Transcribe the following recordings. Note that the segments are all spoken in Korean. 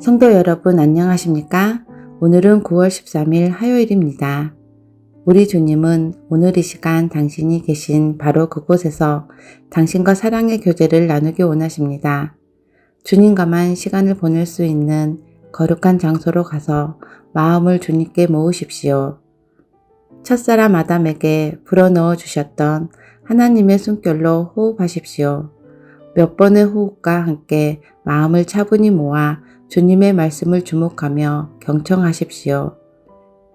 성도 여러분 안녕하십니까? 오늘은 9월 13일 화요일입니다. 우리 주님은 오늘 이 시간 당신이 계신 바로 그곳에서 당신과 사랑의 교제를 나누기 원하십니다. 주님과만 시간을 보낼 수 있는 거룩한 장소로 가서 마음을 주님께 모으십시오. 첫사람 아담에게 불어넣어 주셨던 하나님의 숨결로 호흡하십시오. 몇 번의 호흡과 함께 마음을 차분히 모아 주님의 말씀을 주목하며 경청하십시오.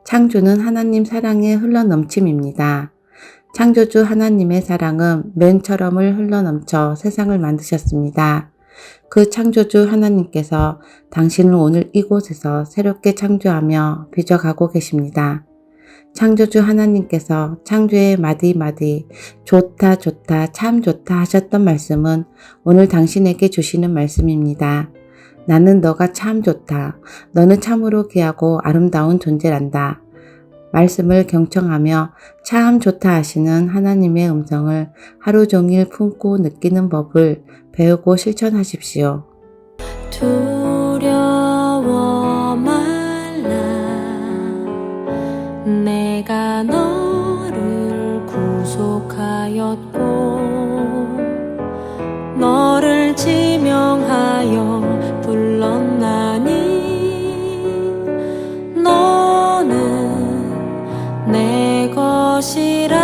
창조는 하나님 사랑의 흘러넘침입니다. 창조주 하나님의 사랑은 맨처럼을 흘러넘쳐 세상을 만드셨습니다. 그 창조주 하나님께서 당신을 오늘 이곳에서 새롭게 창조하며 빚어가고 계십니다. 창조주 하나님께서 창조의 마디마디 좋다 좋다 참 좋다 하셨던 말씀은 오늘 당신에게 주시는 말씀입니다. 나는 너가 참 좋다. 너는 참으로 귀하고 아름다운 존재란다. 말씀을 경청하며 참 좋다 하시는 하나님의 음성을 하루 종일 품고 느끼는 법을 배우고 실천하십시오. 두려워 말라. 내가 너를 구속하였고 너를 지명하여 불렀나니 너는 내 것이라.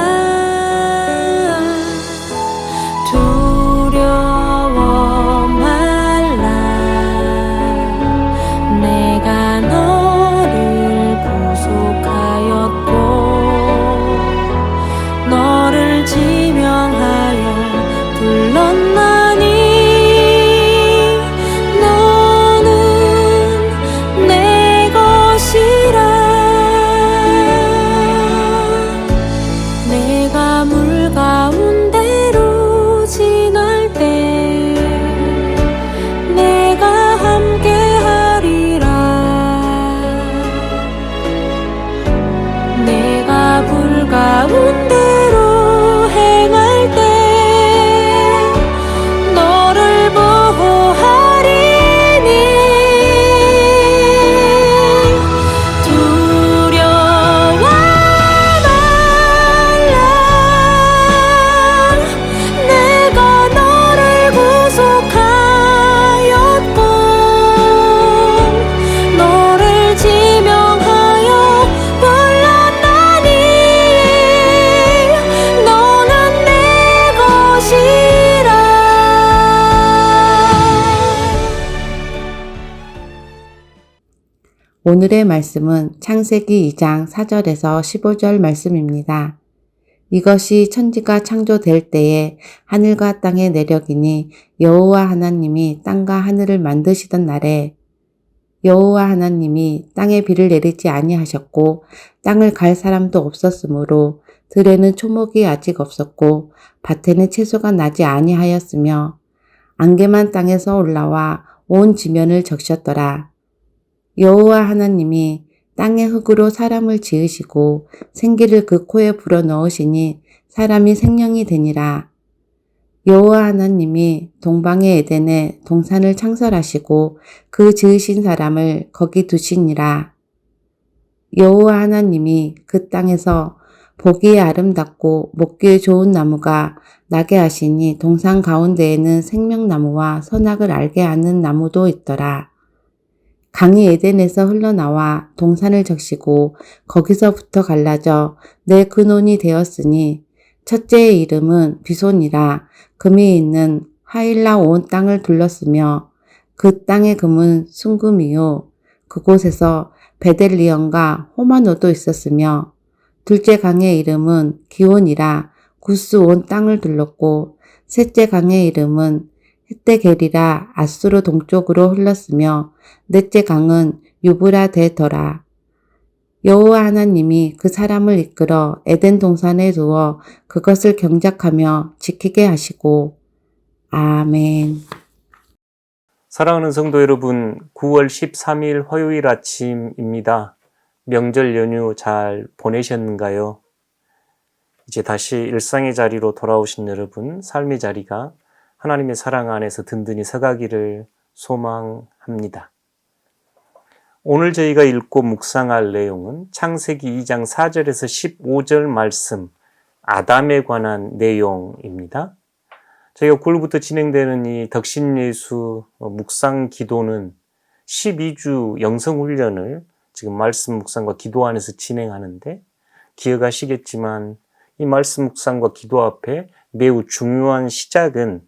두려워 말라. 내가 너를 구속하였고 너를 지명하여 불렀나니 가운데로 행할 때 너를 보호하리니 두려워 말라. 내가 너를 구속하였고 너를 지명하여 오늘의 말씀은 창세기 2장 4절에서 15절 말씀입니다. 이것이 천지가 창조될 때에 하늘과 땅의 내력이니 여호와 하나님이 땅과 하늘을 만드시던 날에 여호와 하나님이 땅에 비를 내리지 아니하셨고 땅을 갈 사람도 없었으므로 들에는 초목이 아직 없었고 밭에는 채소가 나지 아니하였으며 안개만 땅에서 올라와 온 지면을 적셨더라. 여호와 하나님이 땅의 흙으로 사람을 지으시고 생기를 그 코에 불어넣으시니 사람이 생명이 되니라. 여호와 하나님이 동방의 에덴에 동산을 창설하시고 그 지으신 사람을 거기 두시니라. 여호와 하나님이 그 땅에서 보기에 아름답고 먹기에 좋은 나무가 나게 하시니 동산 가운데에는 생명나무와 선악을 알게 하는 나무도 있더라. 강이 에덴에서 흘러나와 동산을 적시고 거기서부터 갈라져 내 근원이 되었으니 첫째의 이름은 비손이라. 금이 있는 하일라 온 땅을 둘렀으며 그 땅의 금은 순금이요 그곳에서 베델리엄과 호마노도 있었으며 둘째 강의 이름은 기온이라. 구스 온 땅을 둘렀고 셋째 강의 이름은 헷데겔이라. 아수르 동쪽으로 흘렀으며 넷째 강은 유브라데더라. 여호와 하나님이 그 사람을 이끌어 에덴 동산에 두어 그것을 경작하며 지키게 하시고. 아멘. 사랑하는 성도 여러분, 9월 13일 화요일 아침입니다. 명절 연휴 잘 보내셨는가요? 이제 다시 일상의 자리로 돌아오신 여러분, 삶의 자리가 하나님의 사랑 안에서 든든히 서가기를 소망합니다. 오늘 저희가 읽고 묵상할 내용은 창세기 2장 4절에서 15절 말씀, 아담에 관한 내용입니다. 저희가 9월부터 진행되는 이 덕신예수 묵상 기도는 12주 영성훈련을 지금 말씀 묵상과 기도 안에서 진행하는데, 기억하시겠지만 이 말씀 묵상과 기도 앞에 매우 중요한 시작은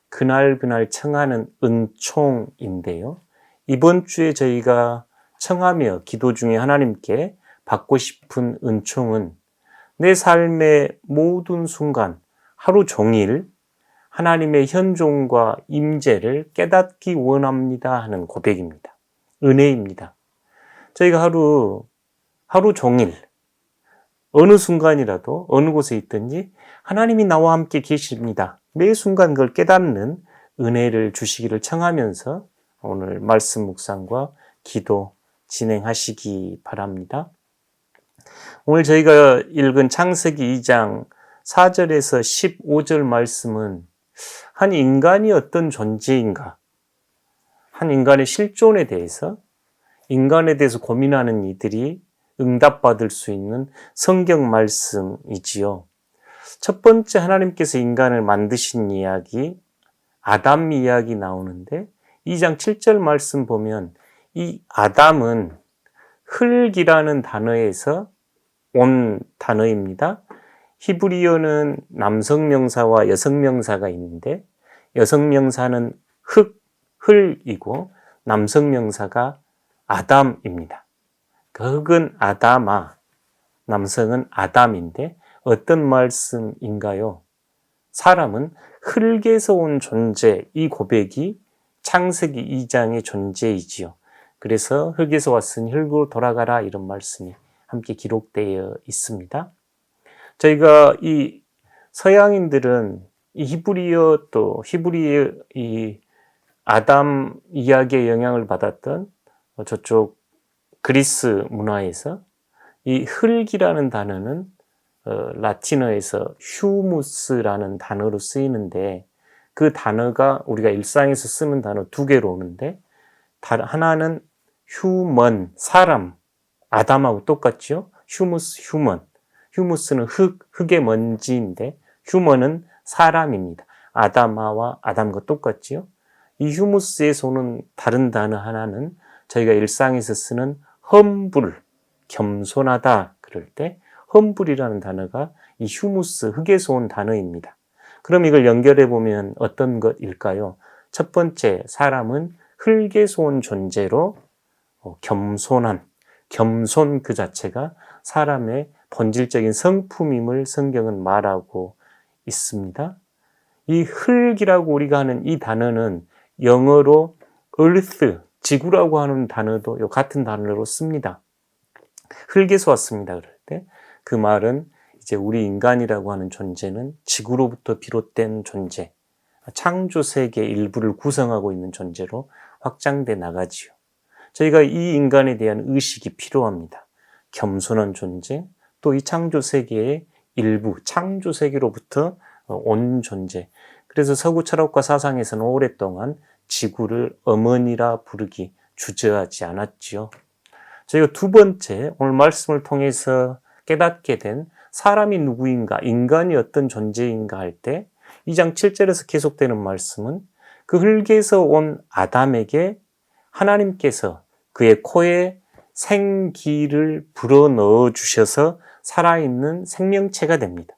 그날 청하는 은총인데요. 이번 주에 저희가 청하며 기도 중에 하나님께 받고 싶은 은총은 내 삶의 모든 순간, 하루 종일 하나님의 현존과 임재를 깨닫기 원합니다 하는 고백입니다. 은혜입니다. 저희가 하루 종일 어느 순간이라도 어느 곳에 있든지 하나님이 나와 함께 계십니다. 매 순간 그걸 깨닫는 은혜를 주시기를 청하면서 오늘 말씀 묵상과 기도 진행하시기 바랍니다. 오늘 저희가 읽은 창세기 2장 4절에서 15절 말씀은 한 인간이 어떤 존재인가, 한 인간의 실존에 대해서, 인간에 대해서 고민하는 이들이 응답받을 수 있는 성경 말씀이지요. 첫 번째 하나님께서 인간을 만드신 이야기, 아담 이야기 나오는데 2장 7절 말씀 보면 이 아담은 흙이라는 단어에서 온 단어입니다. 히브리어는 남성 명사와 여성 명사가 있는데 여성 명사는 흙이고 남성 명사가 아담입니다. 그 흙은 아담아, 남성은 아담인데 어떤 말씀인가요? 사람은 흙에서 온 존재, 이 고백이 창세기 2장의 존재이지요. 그래서 흙에서 왔으니 흙으로 돌아가라, 이런 말씀이 함께 기록되어 있습니다. 저희가 이 서양인들은 이 히브리어 이 아담 이야기의 영향을 받았던 저쪽 그리스 문화에서 이 흙이라는 단어는 라틴어에서 휴무스라는 단어로 쓰이는데, 그 단어가 우리가 일상에서 쓰는 단어 두 개로 오는데, 하나는 휴먼, 사람, 아담하고 똑같죠? 휴무스, 휴먼. 휴무스는 흙의 먼지인데 휴먼은 사람입니다. 아담아와 아담과 똑같지요? 이 휴무스에서 오는 다른 단어 하나는 저희가 일상에서 쓰는 험불, 겸손하다 그럴 때 험불이라는 단어가 이 휴무스, 흙에서 온 단어입니다. 그럼 이걸 연결해 보면 어떤 것일까요? 첫 번째, 사람은 흙에서 온 존재로 겸손 그 자체가 사람의 본질적인 성품임을 성경은 말하고 있습니다. 이 흙이라고 우리가 하는 이 단어는 영어로 earth, 지구라고 하는 단어도 요 같은 단어로 씁니다. 흙에서 왔습니다 그럴 때 그 말은 이제 우리 인간이라고 하는 존재는 지구로부터 비롯된 존재, 창조 세계의 일부를 구성하고 있는 존재로 확장돼 나가지요. 저희가 이 인간에 대한 의식이 필요합니다. 겸손한 존재, 또 이 창조 세계의 일부, 창조 세계로부터 온 존재. 그래서 서구 철학과 사상에서는 오랫동안 지구를 어머니라 부르기 주저하지 않았지요. 저희가 두 번째, 오늘 말씀을 통해서 깨닫게 된 사람이 누구인가, 인간이 어떤 존재인가 할 때 2장 7절에서 계속되는 말씀은 그 흙에서 온 아담에게 하나님께서 그의 코에 생기를 불어넣어 주셔서 살아있는 생명체가 됩니다.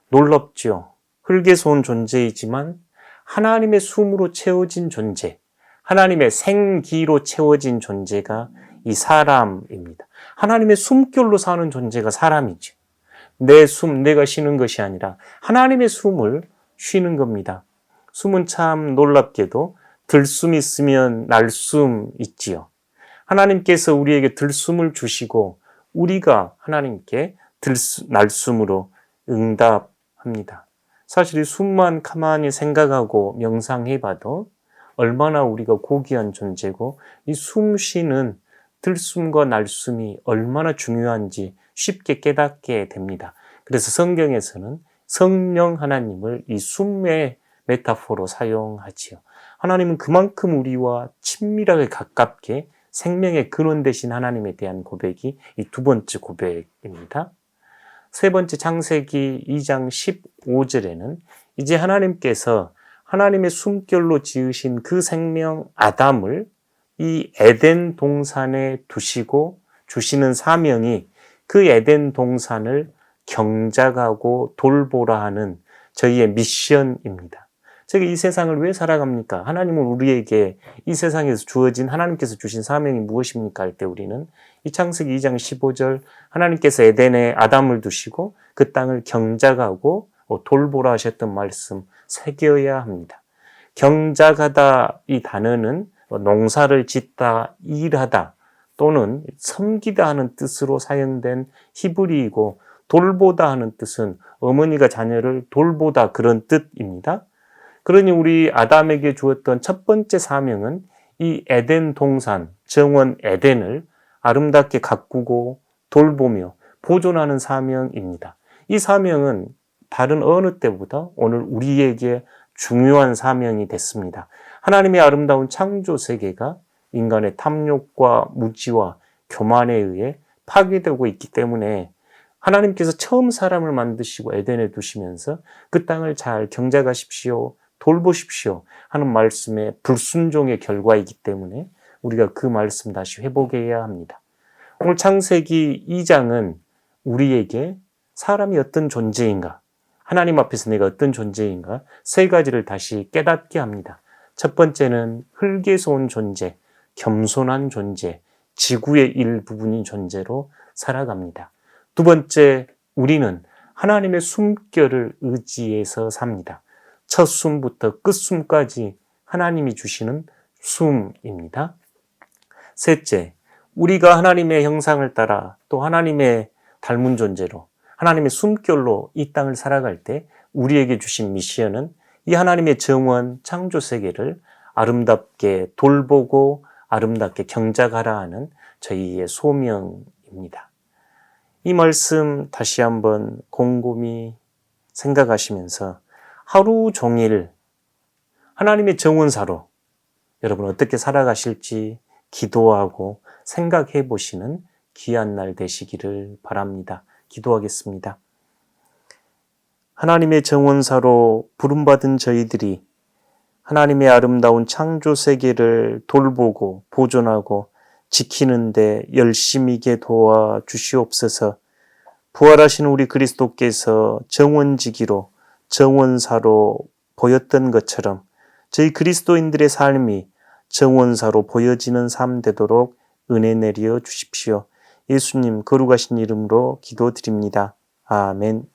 놀랍죠? 흙에서 온 존재이지만 하나님의 숨으로 채워진 존재, 하나님의 생기로 채워진 존재가 이 사람입니다. 하나님의 숨결로 사는 존재가 사람이죠. 내 숨, 내가 쉬는 것이 아니라 하나님의 숨을 쉬는 겁니다. 숨은 참 놀랍게도 들숨 있으면 날숨 있지요. 하나님께서 우리에게 들숨을 주시고 우리가 하나님께 날숨으로 응답합니다. 사실 이 숨만 가만히 생각하고 명상해봐도 얼마나 우리가 고귀한 존재고 이 숨 쉬는 들숨과 날숨이 얼마나 중요한지 쉽게 깨닫게 됩니다. 그래서 성경에서는 성령 하나님을 이 숨의 메타포로 사용하지요. 하나님은 그만큼 우리와 친밀하게 가깝게 생명의 근원 되신 하나님에 대한 고백이 이 두 번째 고백입니다. 세 번째 창세기 2장 15절에는 이제 하나님께서 하나님의 숨결로 지으신 그 생명 아담을 이 에덴 동산에 두시고 주시는 사명이 그 에덴 동산을 경작하고 돌보라 하는 저희의 미션입니다. 제가 이 세상을 왜 살아갑니까? 하나님은 우리에게 이 세상에서 주어진 하나님께서 주신 사명이 무엇입니까? 할 때 우리는 이 창세기 2장 15절 하나님께서 에덴에 아담을 두시고 그 땅을 경작하고 돌보라 하셨던 말씀 새겨야 합니다. 경작하다 이 단어는 농사를 짓다, 일하다 또는 섬기다 하는 뜻으로 사용된 히브리이고 돌보다 하는 뜻은 어머니가 자녀를 돌보다 그런 뜻입니다. 그러니 우리 아담에게 주었던 첫 번째 사명은 이 에덴 동산, 정원 에덴을 아름답게 가꾸고 돌보며 보존하는 사명입니다. 이 사명은 다른 어느 때보다 오늘 우리에게 중요한 사명이 됐습니다. 하나님의 아름다운 창조 세계가 인간의 탐욕과 무지와 교만에 의해 파괴되고 있기 때문에 하나님께서 처음 사람을 만드시고 에덴에 두시면서 그 땅을 잘 경작하십시오, 돌보십시오 하는 말씀의 불순종의 결과이기 때문에 우리가 그 말씀 다시 회복해야 합니다. 오늘 창세기 2장은 우리에게 사람이 어떤 존재인가, 하나님 앞에서 내가 어떤 존재인가 세 가지를 다시 깨닫게 합니다. 첫 번째는 흙에서 온 존재, 겸손한 존재, 지구의 일부분인 존재로 살아갑니다. 두 번째, 우리는 하나님의 숨결을 의지해서 삽니다. 첫 숨부터 끝 숨까지 하나님이 주시는 숨입니다. 셋째, 우리가 하나님의 형상을 따라 또 하나님의 닮은 존재로 하나님의 숨결로 이 땅을 살아갈 때 우리에게 주신 미션은 이 하나님의 정원 창조 세계를 아름답게 돌보고 아름답게 경작하라 하는 저희의 소명입니다. 이 말씀 다시 한번 곰곰이 생각하시면서 하루 종일 하나님의 정원사로 여러분 어떻게 살아가실지 기도하고 생각해 보시는 귀한 날 되시기를 바랍니다. 기도하겠습니다. 하나님의 정원사로 부름받은 저희들이 하나님의 아름다운 창조 세계를 돌보고 보존하고 지키는데 열심히게 도와주시옵소서. 부활하신 우리 그리스도께서 정원지기로 정원사로 보였던 것처럼 저희 그리스도인들의 삶이 정원사로 보여지는 삶 되도록 은혜 내려 주십시오. 예수님 거룩하신 이름으로 기도드립니다. 아멘.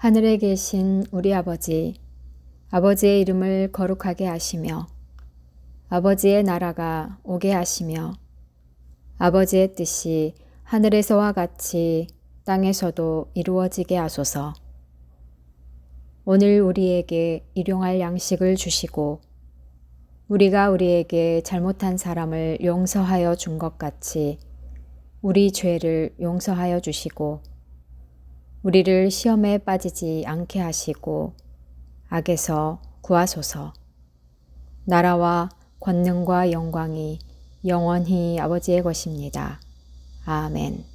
하늘에 계신 우리 아버지, 아버지의 이름을 거룩하게 하시며 아버지의 나라가 오게 하시며 아버지의 뜻이 하늘에서와 같이 땅에서도 이루어지게 하소서. 오늘 우리에게 일용할 양식을 주시고 우리가 우리에게 잘못한 사람을 용서하여 준 것 같이 우리 죄를 용서하여 주시고 우리를 시험에 빠지지 않게 하시고 악에서 구하소서. 나라와 권능과 영광이 영원히 아버지의 것입니다. 아멘.